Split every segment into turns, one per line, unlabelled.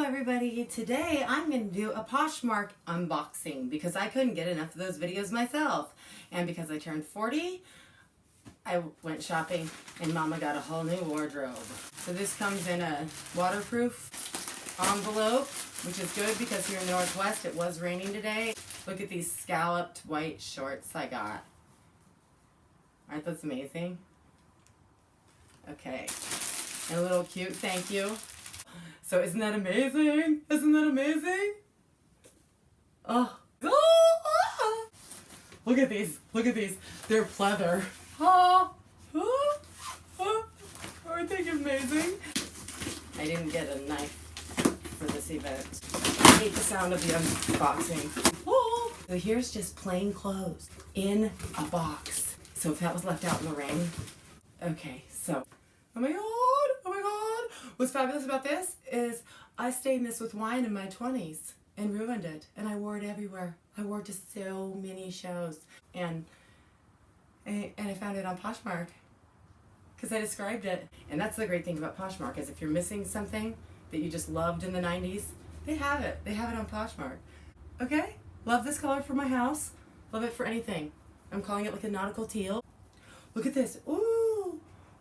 Hello everybody, today I'm going to do a Poshmark unboxing because I couldn't get enough of those videos myself. And because I turned 40, I went shopping and Mama got a whole new wardrobe. So this comes in a waterproof envelope, which is good because here in the Northwest it was raining today. Look at these scalloped white shorts I got. Aren't those amazing? Okay, and a little cute thank you. So isn't that amazing? Isn't that amazing? Oh. Oh. Look at these. Look at these. They're pleather. Oh. Oh. Oh. Aren't they amazing? I didn't get a knife for this event. I hate the sound of the unboxing. Oh. So here's just plain clothes in a box. So if that was left out in the rain. Okay, so. Oh my god. Oh my god. What's fabulous about this is I stained this with wine in my 20s and ruined it, and I wore it everywhere. I wore it to so many shows, and I found it on Poshmark because I described it. And that's the great thing about Poshmark is if you're missing something that you just loved in the 90s, they have it. They have it on Poshmark. Okay? Love this color for my house. Love it for anything. I'm calling it like a nautical teal. Look at this. Ooh.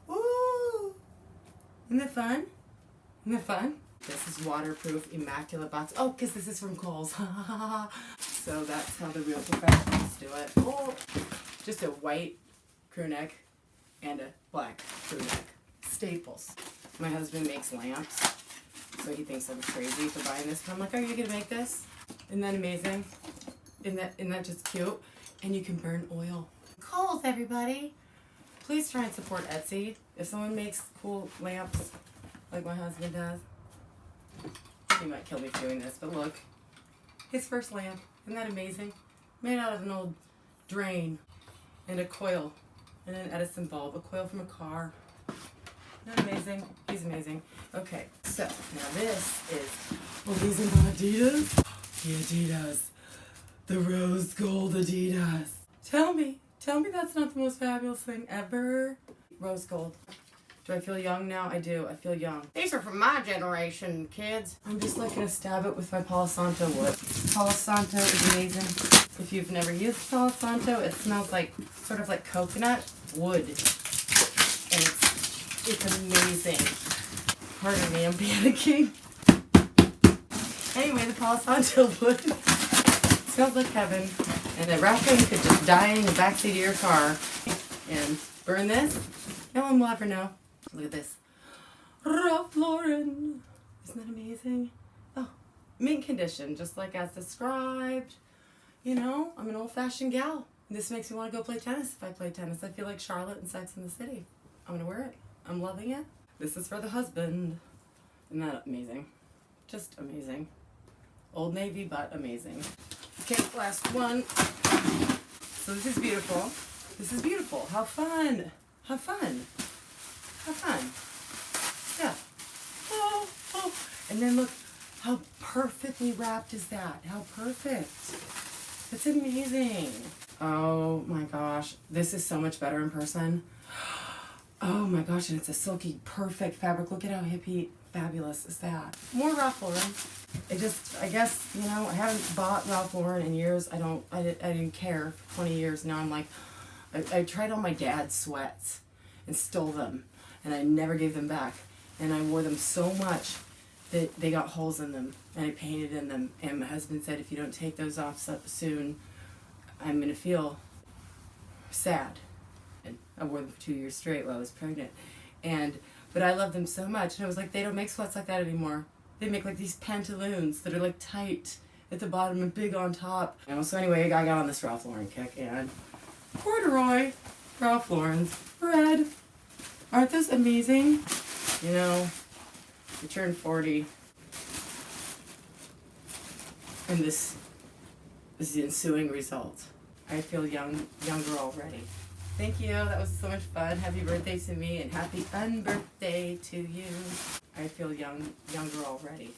Ooh. Isn't that fun? Isn't that fun? This is waterproof, immaculate box. Oh, because this is from Kohl's. So that's how the real professionals do it. Oh, just a white crew neck and a black crew neck. Staples. My husband makes lamps, so he thinks I'm crazy for buying this. But I'm like, are you going to make this? Isn't that amazing? Isn't that just cute? And you can burn oil. Kohl's, everybody. Please try and support Etsy. If someone makes cool lamps like my husband does, he might kill me for doing this, but look. His first lamp. Isn't that amazing? Made out of an old drain and a coil and an Edison bulb. A coil from a car. Isn't that amazing? He's amazing. Okay, so now this is, oh, these are my Adidas. The Adidas. The rose gold Adidas. Tell me that's not the most fabulous thing ever. Rose gold. Do I feel young now? I do. I feel young. These are from my generation, kids. I'm just like going to stab it with my Palo Santo wood. Palo Santo is amazing. If you've never used Palo Santo, it smells like, sort of like coconut wood. And it's amazing. Pardon me, I'm panicking. Anyway, the Palo Santo wood smells like heaven. And a raccoon could just die in the backseat of your car and burn this. No one will ever know. Look at this. Ralph Lauren. Isn't that amazing? Oh, mint condition, just like as described. You know, I'm an old-fashioned gal. This makes me want to go play tennis if I play tennis. I feel like Charlotte in Sex and the City. I'm going to wear it. I'm loving it. This is for the husband. Isn't that amazing? Just amazing. Old Navy, but amazing. Okay, last one. So this is beautiful. This is beautiful. How fun. Have fun. Have fun. Yeah. Oh, oh. And then look, how perfectly wrapped is that? How perfect. That's amazing. Oh my gosh. This is so much better in person. Oh my gosh, and it's a silky, perfect fabric. Look at how hippie fabulous is that. More Ralph Lauren. I guess, you know, I haven't bought Ralph Lauren in years. I didn't care for 20 years. Now I'm like, I tried all my dad's sweats and stole them, and I never gave them back. And I wore them so much that they got holes in them, and I painted in them. And my husband said, if you don't take those off soon, I'm going to feel sad. And I wore them for 2 years straight while I was pregnant. But I love them so much. And I was like, they don't make sweats like that anymore. They make like these pantaloons that are like tight at the bottom and big on top. So anyway, I got on this Ralph Lauren kick, and corduroy Ralph Lauren's red. Aren't those amazing? You know, I turned 40, and this is the ensuing result. I feel younger already. Thank you. That was so much fun. Happy birthday to me, and happy unbirthday to you. I feel younger already.